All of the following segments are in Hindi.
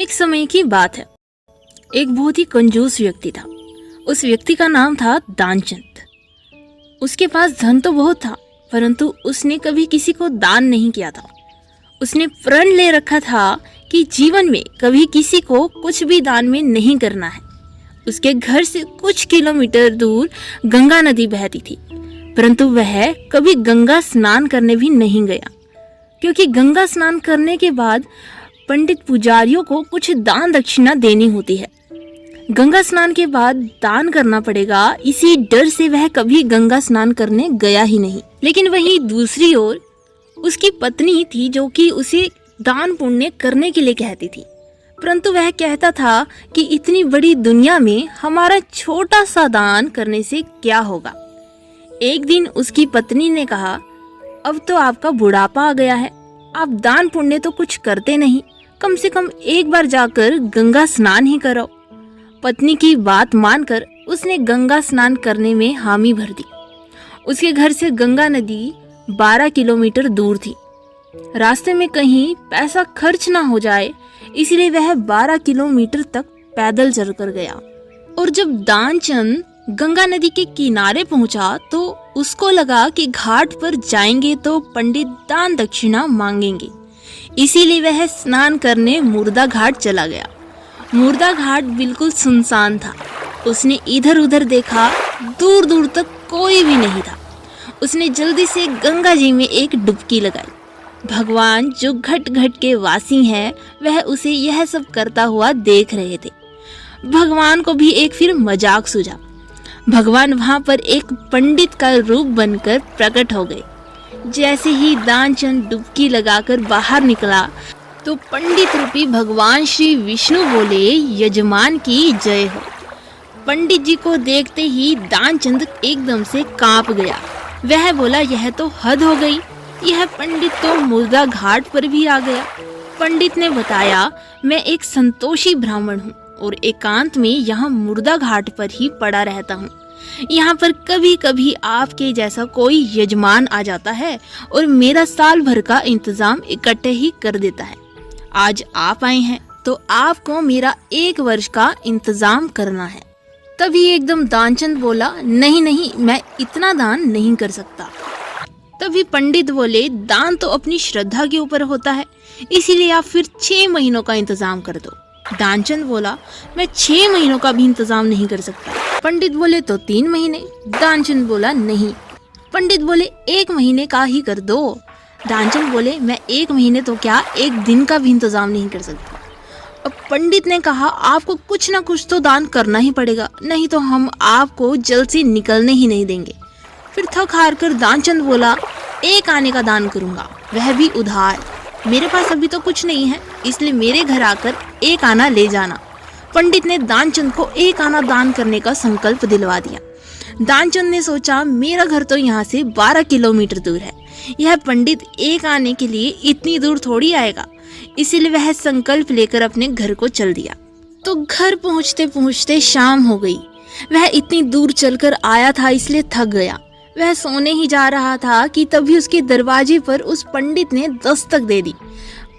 एक समय की बात है। एक बहुत ही कंजूस व्यक्ति था। उस व्यक्ति का नाम था दानचंद। उसके पास धन तो बहुत था, परंतु उसने कभी किसी को दान नहीं किया था। उसने प्रण ले रखा था कि जीवन में कभी किसी को कुछ भी दान में नहीं करना है। उसके घर से कुछ किलोमीटर दूर गंगा नदी बहती थी, परंतु वह कभी गंगा स्नान करने भी नहीं गया, क्योंकि गंगा स्नान करने के बाद पंडित पुजारियों को कुछ दान दक्षिणा देनी होती है। गंगा स्नान के बाद दान करना पड़ेगा, इसी डर से वह कभी गंगा स्नान करने गया ही नहीं। लेकिन वहीं दूसरी ओर उसकी पत्नी थी, जो कि उसे दान पुण्य करने के लिए कहती थी, परंतु वह कहता था कि इतनी बड़ी दुनिया में हमारा छोटा सा दान करने से क्या होगा। एक दिन उसकी पत्नी ने कहा, अब तो आपका बुढ़ापा आ गया है, आप दान पुण्य तो कुछ करते नहीं, कम से कम एक बार जाकर गंगा स्नान ही करो। पत्नी की बात मानकर उसने गंगा स्नान करने में हामी भर दी। उसके घर से गंगा नदी 12 किलोमीटर दूर थी। रास्ते में कहीं पैसा खर्च ना हो जाए, इसलिए वह 12 किलोमीटर तक पैदल चलकर गया। और जब दानचंद गंगा नदी के किनारे पहुंचा तो उसको लगा कि घाट पर जाएंगे तो पंडित दान दक्षिणा मांगेंगे, इसीलिए वह स्नान करने मुर्दा घाट चला गया। मुर्दा घाट बिल्कुल सुनसान था। उसने इधर उधर देखा, दूर दूर तक कोई भी नहीं था। उसने जल्दी से गंगा जी में एक डुबकी लगाई। भगवान जो घट घट के वासी हैं, वह उसे यह सब करता हुआ देख रहे थे। भगवान को भी एक फिर मजाक सूझा। भगवान वहां पर एक पंडित का रूप बनकर प्रकट हो गए। जैसे ही दानचंद डुबकी लगाकर बाहर निकला तो पंडित रूपी भगवान श्री विष्णु बोले, यजमान की जय हो। पंडित जी को देखते ही दानचंद एकदम से कांप गया। वह बोला, यह तो हद हो गई, यह पंडित तो मुर्दा घाट पर भी आ गया। पंडित ने बताया, मैं एक संतोषी ब्राह्मण हूँ और एकांत में यहाँ मुर्दा घाट पर ही पड़ा रहता हूँ। यहाँ पर कभी कभी आपके जैसा कोई यजमान आ जाता है और मेरा साल भर का इंतजाम इकट्ठे ही कर देता है। आज आप आए हैं तो आपको मेरा 1 वर्ष का इंतजाम करना है। तभी एकदम दानचंद बोला, नहीं नहीं, मैं इतना दान नहीं कर सकता। तभी पंडित बोले, दान तो अपनी श्रद्धा के ऊपर होता है, इसीलिए आप फिर 6 महीनों का इंतजाम कर दो। दानचंद बोला, मैं 6 महीनों का भी इंतजाम नहीं कर सकता। पंडित बोले, तो 3 महीने। दानचंद बोला, नहीं। पंडित बोले, 1 महीने का ही कर दो। दानचंद बोले, मैं 1 महीने तो क्या, 1 दिन का भी इंतजाम नहीं कर सकता। अब पंडित ने कहा, आपको कुछ ना कुछ तो दान करना ही पड़ेगा, नहीं तो हम आपको जल से निकलने ही नहीं देंगे। फिर थक हार कर दानचंद बोला, 1 आने का दान करूंगा, वह भी उधार। मेरे पास अभी तो कुछ नहीं है, इसलिए मेरे घर आकर 1 आना ले जाना। पंडित ने दानचंद को 1 आना दान करने का संकल्प दिलवा दिया। दानचंद ने सोचा, मेरा घर तो यहाँ से 12 किलोमीटर दूर है, यह पंडित 1 आने के लिए इतनी दूर थोड़ी आएगा, इसीलिए वह संकल्प लेकर अपने घर को चल दिया। तो घर पहुँचते पहुँचते शाम हो गई। वह इतनी दूर चलकर आया था, इसलिए थक गया। वह सोने ही जा रहा था कि तभी उसके दरवाजे पर उस पंडित ने दस्तक दे दी।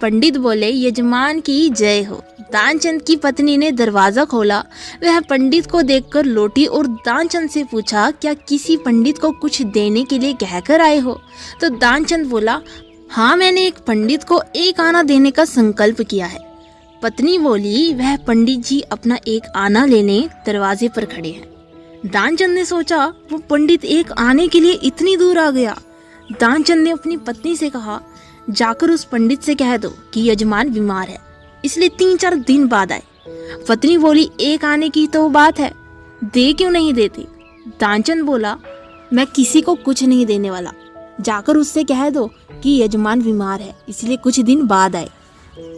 पंडित बोले, यजमान की जय हो। दानचंद की पत्नी ने दरवाजा खोला। वह पंडित को देखकर लौटी और दानचंद से पूछा, क्या किसी पंडित को कुछ देने के लिए कहकर आए हो? तो दानचंद बोला, हाँ, मैंने एक पंडित को 1 आना देने का संकल्प किया है। पत्नी बोली, वह पंडित जी अपना 1 आना लेने दरवाजे पर खड़े हैं। दानचंद ने सोचा, वो पंडित 1 आने के लिए इतनी दूर आ गया। दानचंद ने अपनी पत्नी से कहा, जाकर उस पंडित से कह दो कि यजमान बीमार है, इसलिए 3-4 दिन बाद आए। पत्नी बोली, 1 आने की तो बात है, दे क्यों नहीं देती? दानचंद बोला, मैं किसी को कुछ नहीं देने वाला, जाकर उससे कह दो कि यजमान बीमार है, इसलिए कुछ दिन बाद आए।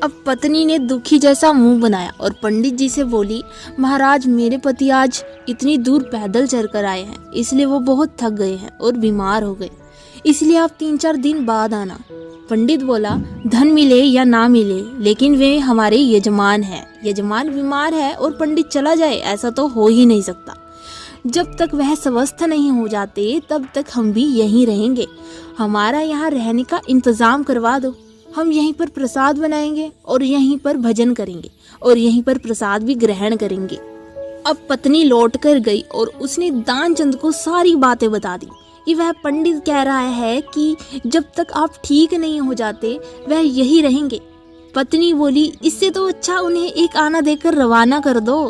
अब पत्नी ने दुखी जैसा मुंह बनाया और पंडित जी से बोली, महाराज, मेरे पति आज इतनी दूर पैदल चलकर आए हैं, इसलिए वो बहुत थक गए हैं और बीमार हो गए, इसलिए आप 3-4 दिन बाद आना। पंडित बोला, धन मिले या ना मिले, लेकिन वे हमारे यजमान हैं। यजमान बीमार है और पंडित चला जाए, ऐसा तो हो ही नहीं सकता। जब तक वह स्वस्थ नहीं हो जाते तब तक हम भी यहीं रहेंगे। हमारा यहाँ रहने का इंतजाम करवा दो। हम यहीं पर प्रसाद बनाएंगे और यहीं पर भजन करेंगे और यहीं पर प्रसाद भी ग्रहण करेंगे। अब पत्नी लौट कर गई और उसने दानचंद को सारी बातें बता दी कि वह पंडित कह रहा है कि जब तक आप ठीक नहीं हो जाते वह यही रहेंगे। पत्नी बोली, इससे तो अच्छा उन्हें एक आना देकर रवाना कर दो।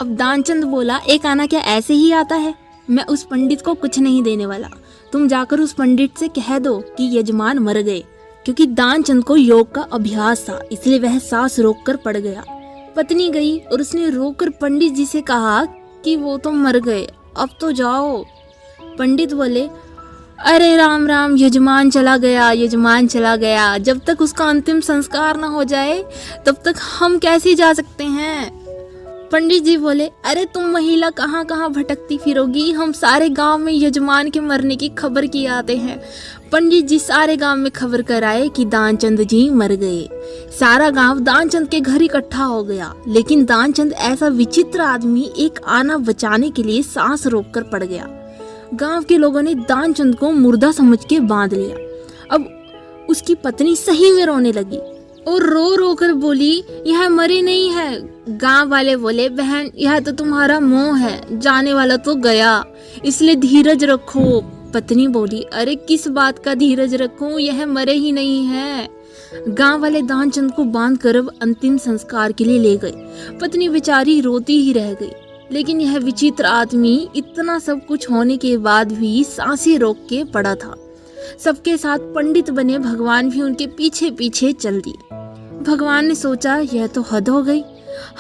अब दानचंद बोला, एक आना क्या ऐसे ही आता है? मैं उस पंडित को कुछ नहीं देने वाला। तुम जाकर उस पंडित से कह दो कि यजमान मर गए। क्योंकि दानचंद को योग का अभ्यास था इसलिए वह सांस रोककर पड़ गया। पत्नी गई और उसने रोकर पंडित जी से कहा कि वो तो मर गए, अब तो जाओ। पंडित बोले, अरे राम राम, यजमान चला गया, यजमान चला गया। जब तक उसका अंतिम संस्कार न हो जाए तब तक हम कैसे जा सकते हैं? पंडित जी बोले, अरे तुम महिला कहाँ कहाँ भटकती फिरोगी, हम सारे गांव में यजमान के मरने की खबर किए आते हैं। पंडित जी सारे गांव में खबर कराए कि दानचंद जी मर गए। सारा गांव दानचंद के घर इकट्ठा हो गया, लेकिन दानचंद ऐसा विचित्र आदमी एक आना बचाने के लिए सांस रोककर पड़ गया। गांव के लोगों ने दानचंद को मुर्दा समझ के बांध लिया। अब उसकी पत्नी सही में रोने लगी और रो रो कर बोली, यह मरे नहीं है। गांव वाले बोले, बहन यह तो तुम्हारा मोह है, जाने वाला तो गया, इसलिए धीरज रखो। पत्नी बोली, अरे किस बात का धीरज रखूं, यह मरे ही नहीं है। गांव वाले दानचंद को बांध कर अब अंतिम संस्कार के लिए ले गए। पत्नी बेचारी रोती ही रह गई। लेकिन यह विचित्र आदमी इतना सब कुछ होने के बाद भी सांसें रोक के पड़ा था। सबके साथ पंडित बने भगवान भी उनके पीछे पीछे चल दिए। भगवान ने सोचा, यह तो हद हो गई,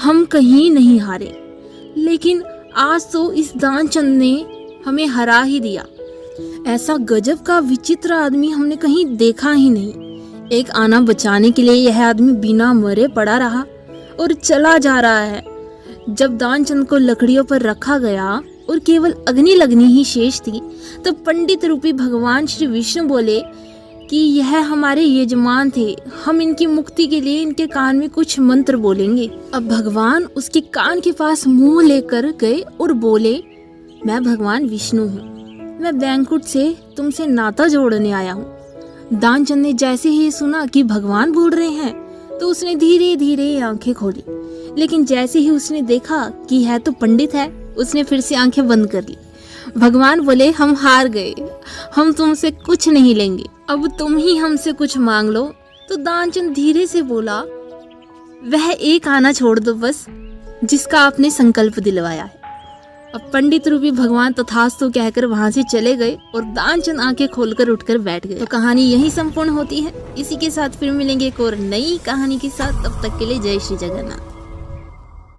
हम कहीं नहीं हारे, लेकिन आज तो इस दानचंद ने हमें हरा ही दिया। ऐसा गजब का विचित्र आदमी हमने कहीं देखा ही नहीं। एक आना बचाने के लिए यह आदमी बिना मरे पड़ा रहा और चला जा रहा है। जब दानचंद को लकड़ियों पर रखा गया और केवल अग्नि लगनी ही शेष थी, तो पंडित रूपी भगवान श्री विष्णु बोले कि यह हमारे यजमान थे, हम इनकी मुक्ति के लिए इनके कान में कुछ मंत्र बोलेंगे। अब भगवान उसके कान के पास मुंह लेकर गए और बोले, मैं भगवान विष्णु हूँ, मैं बैंकुट से तुमसे नाता जोड़ने आया हूँ। दानचंद ने जैसे ही सुना कि भगवान बोल रहे हैं तो उसने धीरे धीरे आंखें खोली, लेकिन जैसे ही उसने देखा कि है तो पंडित है, उसने फिर से आंखें बंद कर ली। भगवान बोले, हम हार गए, हम तुमसे कुछ नहीं लेंगे, अब तुम ही हमसे कुछ मांग लो। तो दानचंद धीरे से बोला, वह एक आना छोड़ दो बस, जिसका आपने संकल्प दिलवाया है। अब पंडित रूपी भगवान तथास्तु कहकर वहां से चले गए और दानचंद आंखें खोलकर उठकर बैठ गए। तो कहानी यही संपूर्ण होती है। इसी के साथ फिर मिलेंगे एक और नई कहानी के साथ। तब तक के लिए जय श्री जगन्नाथ।